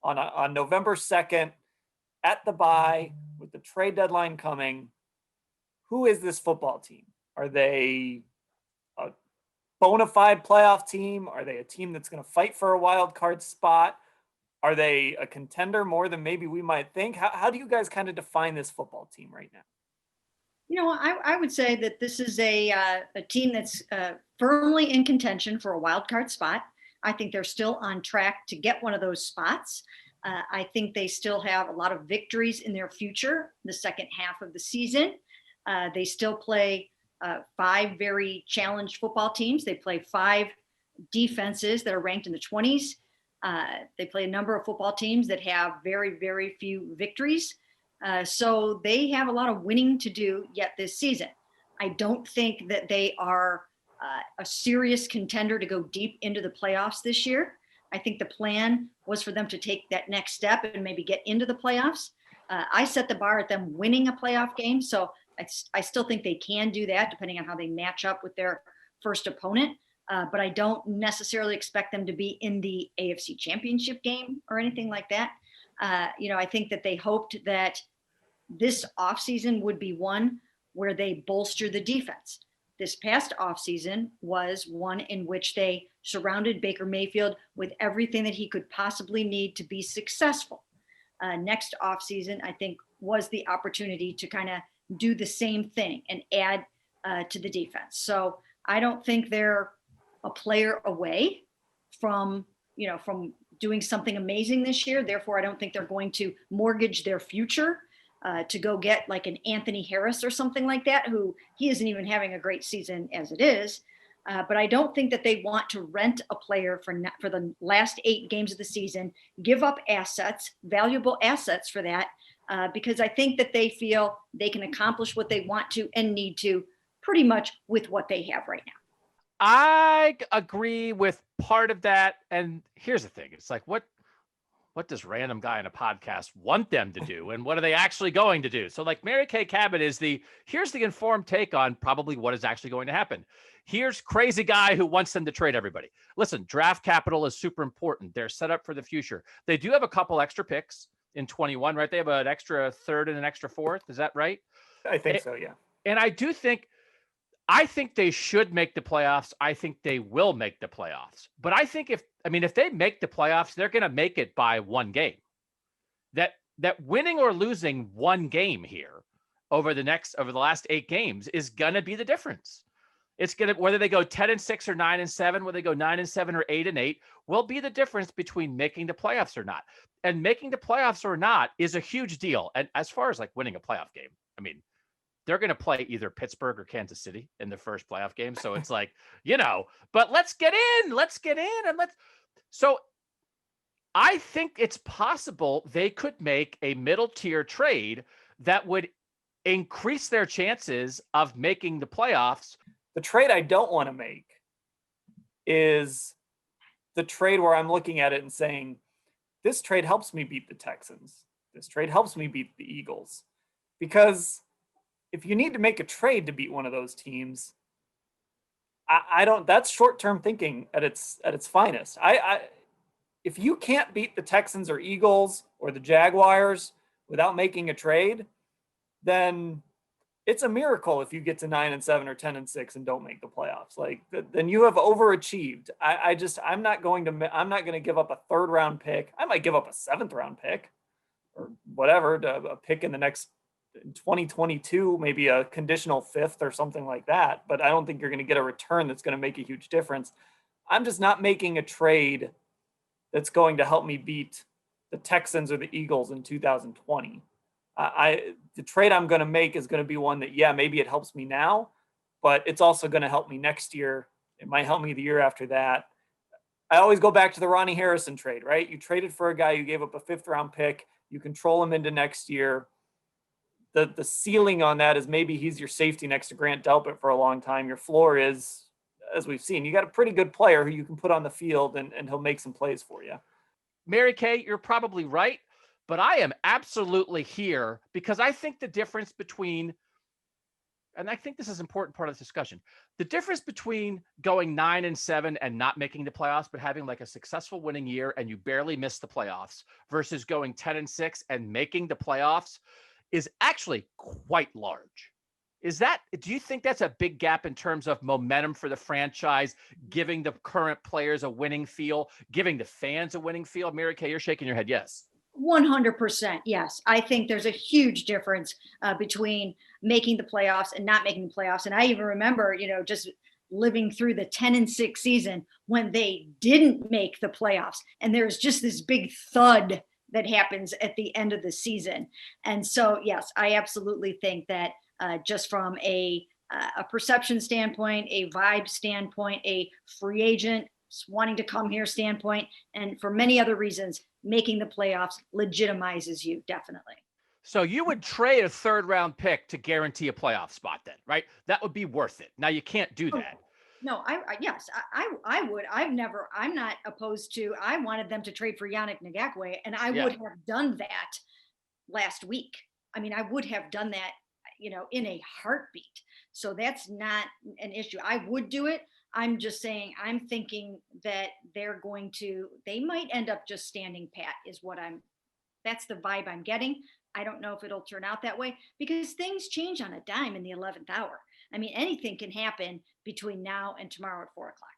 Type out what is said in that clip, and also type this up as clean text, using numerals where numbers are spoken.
on November 2nd at the bye with the trade deadline coming, who is this football team? Are they a bona fide playoff team? Are they a team that's going to fight for a wild card spot? Are they a contender more than maybe we might think? How do you guys kind of define this football team right now? I would say that this is a team that's firmly in contention for a wild card spot. I think they're still on track to get one of those spots. I think they still have a lot of victories in their future, the second half of the season. They still play 5 very challenged football teams. They play 5 defenses that are ranked in the 20s. They play a number of football teams that have very, very few victories. So they have a lot of winning to do yet this season. I don't think that they are a serious contender to go deep into the playoffs this year. I think the plan was for them to take that next step and maybe get into the playoffs. I set the bar at them winning a playoff game. So I still think they can do that depending on how they match up with their first opponent. But I don't necessarily expect them to be in the AFC Championship game or anything like that. I think that they hoped that this offseason would be one where they bolster the defense. This past offseason was one in which they surrounded Baker Mayfield with everything that he could possibly need to be successful. Next offseason, I think, was the opportunity to kind of do the same thing and add to the defense. So I don't think they're a player away from doing something amazing this year. Therefore, I don't think they're going to mortgage their future to go get like an Anthony Harris or something like that, who he isn't even having a great season as it is. But I don't think that they want to rent a player for the last 8 games of the season, give up assets, valuable assets for that, because I think that they feel they can accomplish what they want to and need to pretty much with what they have right now. I agree with part of that. And here's the thing. It's like, what does random guy in a podcast want them to do? And what are they actually going to do? So like Mary Kay Cabot here's the informed take on probably what is actually going to happen. Here's crazy guy who wants them to trade everybody. Listen, draft capital is super important. They're set up for the future. They do have a couple extra picks in 21, right? They have an extra 3rd and an extra 4th. Is that right? I think so, yeah. And I think they should make the playoffs. I think they will make the playoffs. But I think if they make the playoffs, they're going to make it by 1 game. That winning or losing 1 game here over the last 8 games is going to be the difference. It's going to, whether they go 10-6 or 9-7, whether they go 9-7 or 8-8, will be the difference between making the playoffs or not. And making the playoffs or not is a huge deal. And as far as like winning a playoff game, they're going to play either Pittsburgh or Kansas City in the first playoff game. So it's like, but let's get in. So I think it's possible they could make a middle tier trade that would increase their chances of making the playoffs. The trade I don't want to make is the trade where I'm looking at it and saying, this trade helps me beat the Texans. This trade helps me beat the Eagles. Because if you need to make a trade to beat one of those teams, that's short-term thinking at its finest. If you can't beat the Texans or Eagles or the Jaguars without making a trade, then it's a miracle if you get to 9-7 or 10-6 and don't make the playoffs. Like, then you have overachieved. I'm not going to give up a 3rd round pick. I might give up a 7th round pick or whatever, a pick in the next 2022, maybe a conditional 5th or something like that. But I don't think you're going to get a return that's going to make a huge difference. I'm just not making a trade that's going to help me beat the Texans or the Eagles in 2020. The trade I'm going to make is going to be one that, maybe it helps me now, but it's also going to help me next year. It might help me the year after that. I always go back to the Ronnie Harrison trade, right? You traded for a guy, you gave up a 5th round pick, you control him into next year. The ceiling on that is maybe he's your safety next to Grant Delpit for a long time. Your floor is, as we've seen, you got a pretty good player who you can put on the field and he'll make some plays for you. Mary Kay, you're probably right, but I am absolutely here because I think the difference between and I think this is an important part of this discussion. The difference between going 9-7 and not making the playoffs, but having like a successful winning year and you barely miss the playoffs versus going 10-6 and making the playoffs is actually quite large. Do you think that's a big gap in terms of momentum for the franchise, giving the current players a winning feel, giving the fans a winning feel? Mary Kay, you're shaking your head. Yes. 100%. Yes. I think there's a huge difference between making the playoffs and not making the playoffs. And I even remember, just living through the 10-6 season when they didn't make the playoffs. And there's just this big thud that happens at the end of the season. And so, yes, I absolutely think that just from a perception standpoint, a vibe standpoint, a free agent wanting to come here standpoint, and for many other reasons, making the playoffs legitimizes you, definitely. So you would trade a 3rd-round pick to guarantee a playoff spot then, right? That would be worth it. Now you can't do that. No, yes, I would. I'm not opposed to, I wanted them to trade for Yannick Ngakoue, and I would have done that last week. I mean, I would have done that, in a heartbeat. So that's not an issue. I would do it. I'm just saying, I'm thinking that they might end up just standing pat that's the vibe I'm getting. I don't know if it'll turn out that way because things change on a dime in the 11th hour. I mean, anything can happen between now and tomorrow at 4 o'clock.